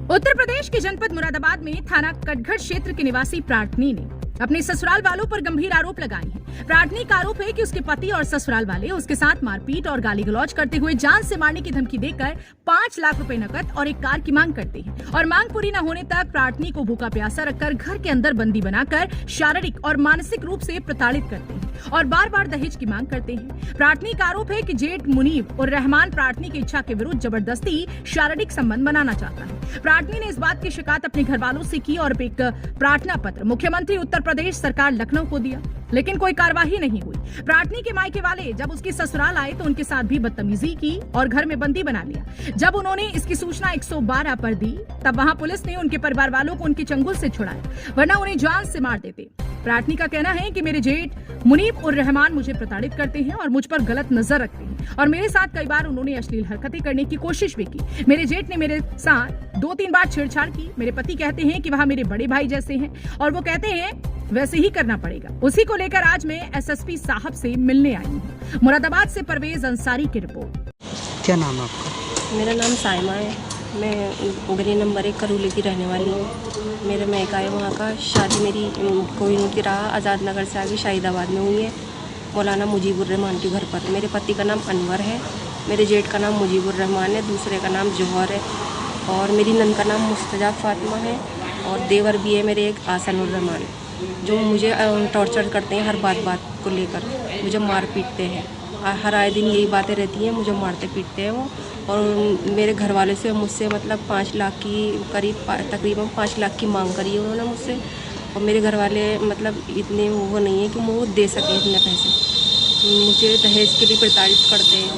उत्तर प्रदेश के जनपद मुरादाबाद में थाना कटघर क्षेत्र के निवासी प्रार्थनी ने अपने ससुराल वालों पर गंभीर आरोप लगाए हैं। प्रार्थनी का आरोप है कि उसके पति और ससुराल वाले उसके साथ मारपीट और गाली गलौज करते हुए जान से मारने की धमकी देकर 5 लाख रुपए नकद और एक कार की मांग करते हैं और मांग पूरी न होने तक प्रार्थनी को भूखा प्यासा रखकर घर के अंदर बंदी बनाकर शारीरिक और मानसिक रूप से प्रताड़ित करते हैं और बार बार दहेज की मांग करते हैं। प्रार्थनी का आरोप है कि जेठ मुनीब और रहमान प्रार्थनी की इच्छा के विरुद्ध जबरदस्ती शारीरिक संबंध बनाना चाहता है। प्रार्थनी ने इस बात की शिकायत अपने घर वालों से की और एक प्रार्थना पत्र मुख्यमंत्री उत्तर प्रदेश सरकार लखनऊ को दिया, लेकिन कोई कार्यवाही नहीं हुई। प्रार्थनी के मायके वाले जब उसके ससुराल आए तो उनके साथ भी बदतमीजी की और घर में बंदी बना लिया। जब उन्होंने इसकी सूचना 112 पर दी तब वहां पुलिस ने उनके परिवार वालों को उनके चंगुल से छुड़ाया, वरना उन्हें जान से मार देते। प्रार्थनी का कहना है कि मेरे जेठ मुनीब और रहमान मुझे प्रताड़ित करते हैं और मुझ पर गलत नजर रखते हैं और मेरे साथ कई बार उन्होंने अश्लील हरकतें करने की कोशिश भी की। मेरे जेठ ने मेरे साथ 2-3 बार छेड़छाड़ की। मेरे पति कहते हैं कि वह मेरे बड़े भाई जैसे हैं और वो कहते हैं वैसे ही करना पड़ेगा। उसी को लेकर आज मैं एसएसपी साहब से मिलने आई हूँ। मुरादाबाद से परवेज अंसारी की रिपोर्ट। क्या नाम है आपका? मेरा नाम साइमा है। मैं गली नंबर 1 करूली की रहने वाली हूँ। मेरा मैका है वहाँ का। शादी मेरी कोहिनूर की राह आज़ाद नगर से आगे शाहिदाबाद में हुई है, मौलाना मुजीबुर रहमान के घर पर। मेरे पति का नाम अनवर है, मेरे जेठ का नाम मुजीबुर रहमान है, दूसरे का नाम जौहर है और मेरी नंद का नाम मुस्तजा फातिमा है और देवर भी है मेरे एक आसनुर रहमान, जो मुझे टॉर्चर करते हैं। हर बात को लेकर मुझे मार पीटते हैं। हर आए दिन यही बातें रहती हैं, मुझे मारते पीटते हैं वो। और मेरे घर वाले से मुझसे मतलब 5 लाख की करीब तकरीबन 5 लाख की मांग करी है उन्होंने मुझसे। और मेरे घर वाले मतलब इतने वो नहीं है कि वो दे सके इतने पैसे। मुझे दहेज के लिए प्रताड़ित करते हैं,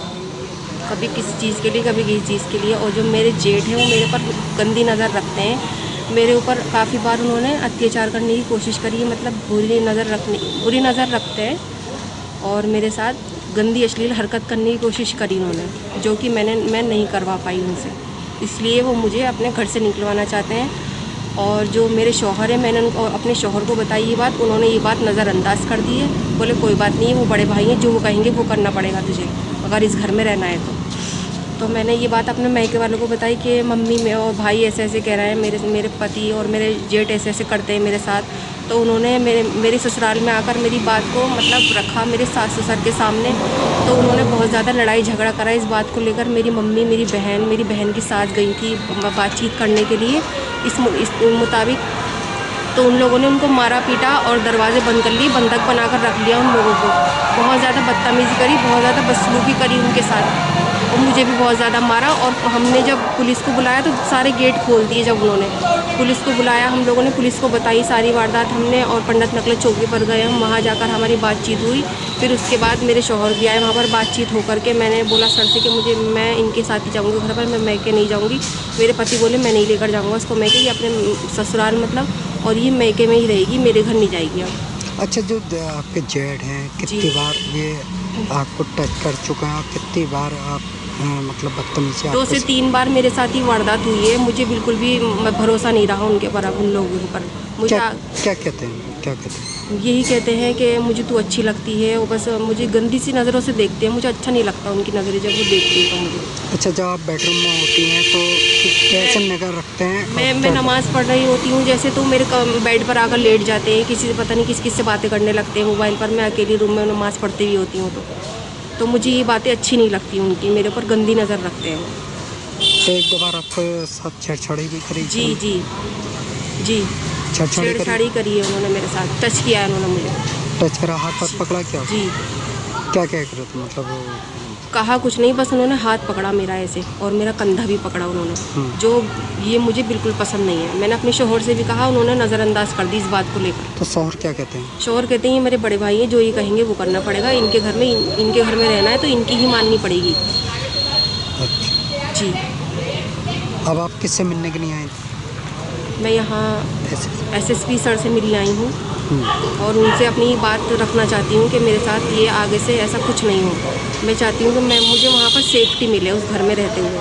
कभी किसी चीज़ के लिए कभी किसी चीज़ के लिए। और जो मेरे जेठ हैं वो मेरे पर गंदी नज़र रखते हैं। मेरे ऊपर काफ़ी बार उन्होंने अत्याचार करने की कोशिश करी है, मतलब बुरी नज़र रखते हैं और मेरे साथ गंदी अश्लील हरकत करने की कोशिश करी उन्होंने, जो कि मैं नहीं करवा पाई उनसे। इसलिए वो मुझे अपने घर से निकलवाना चाहते हैं। और जो मेरे शौहर हैं, मैंने उनको अपने शौहर को बताई ये बात, उन्होंने ये बात नज़रअंदाज कर दी है। बोले कोई बात नहीं, वो बड़े भाई हैं, जो वो कहेंगे वो करना पड़ेगा तुझे अगर इस घर में रहना है तो मैंने ये बात अपने मैके वालों को बताई कि मम्मी में और भाई ऐसे ऐसे कह रहे हैं, मेरे पति और मेरे जेठ ऐसे ऐसे करते हैं मेरे साथ। तो उन्होंने मेरे ससुराल में आकर मेरी बात को मतलब रखा मेरे सास ससुर के सामने। तो उन्होंने बहुत ज़्यादा लड़ाई झगड़ा करा इस बात को लेकर। मेरी मम्मी मेरी बहन की साथ गई थी बातचीत करने के लिए इस मुताबिक। तो उन लोगों ने उनको मारा पीटा और दरवाजे बंद कर लिए, बंधक बनाकर रख लिया उन लोगों को। बहुत ज़्यादा बदतमीज़ी करी, बहुत ज़्यादा बदसलूकी करी उनके साथ और मुझे भी बहुत ज़्यादा मारा। और हमने जब पुलिस को बुलाया तो सारे गेट खोल दिए। जब उन्होंने पुलिस को बुलाया, हम लोगों ने पुलिस को बताई सारी वारदात हमने और पंडित नकले चौकी पर गए हम। वहाँ जाकर हमारी बातचीत हुई। फिर उसके बाद मेरे शौहर भी आए वहाँ पर। बातचीत होकर के मैंने बोला सर से कि मैं इनके साथ ही जाऊँगी घर पर, मैं मैके नहीं जाऊँगी। मेरे पति बोले मैं नहीं लेकर जाऊँगा उसको मैके, ये अपने ससुराल मतलब, और ये मैके में ही रहेगी, मेरे घर नहीं जाएगी अब। अच्छा, जो आपके जेठ हैं कितनी बार ये आपको टच कर चुका है? कितनी बार आप मतलब बदतमीजी? 2 से 3 बार मेरे साथ ही वारदात हुई है। मुझे बिल्कुल भी भरोसा नहीं रहा उनके पर, उन लोगों पर। मुझे क्या कहते हैं? यही कहते हैं कि मुझे तू अच्छी लगती है, वो बस मुझे गंदी सी नज़रों से देखते हैं। मुझे अच्छा नहीं लगता उनकी नज़रें जब वो देखती है तो मुझे। अच्छा, जब आप बेडरूम में होती हैं तो कैसे निगाह रखते हैं? मैं नमाज़ पढ़ रही होती हूँ जैसे, तो मेरे बेड पर आकर लेट जाते हैं, किसी से पता नहीं किस से बातें करने लगते हैं मोबाइल पर। मैं अकेली रूम में नमाज़ पढ़ती हुई होती हूँ तो मुझे ये बातें अच्छी नहीं लगती उनकी, मेरे ऊपर गंदी नज़र रखते हैं वो। तो 1-2 बार आपके साथ छेड़छाड़ी भी करी? जी छेड़छाड़ी करी है उन्होंने मेरे साथ, टच किया है उन्होंने मुझे। टच करा, हाथ पर पकड़ा? क्या जी। क्या कह रहे थे? मतलब कहा कुछ नहीं, बस उन्होंने हाथ पकड़ा मेरा ऐसे और मेरा कंधा भी पकड़ा उन्होंने, जो ये मुझे बिल्कुल पसंद नहीं है। मैंने अपने शौहर से भी कहा, उन्होंने नज़रअंदाज कर दी इस बात को लेकर। तो शौहर क्या कहते हैं? शौहर कहते हैं मेरे बड़े भाई हैं, जो ये कहेंगे वो करना पड़ेगा, इनके घर में रहना है तो इनकी ही माननी पड़ेगी। अच्छा जी। अब आप किससे मिलने के लिए आए? मैं यहाँ एसएसपी सर से मिलने आई हूँ और उनसे अपनी बात रखना चाहती हूँ कि मेरे साथ ये आगे से ऐसा कुछ नहीं हो। मैं चाहती हूँ कि मुझे वहाँ पर सेफ्टी मिले उस घर में रहते हुए।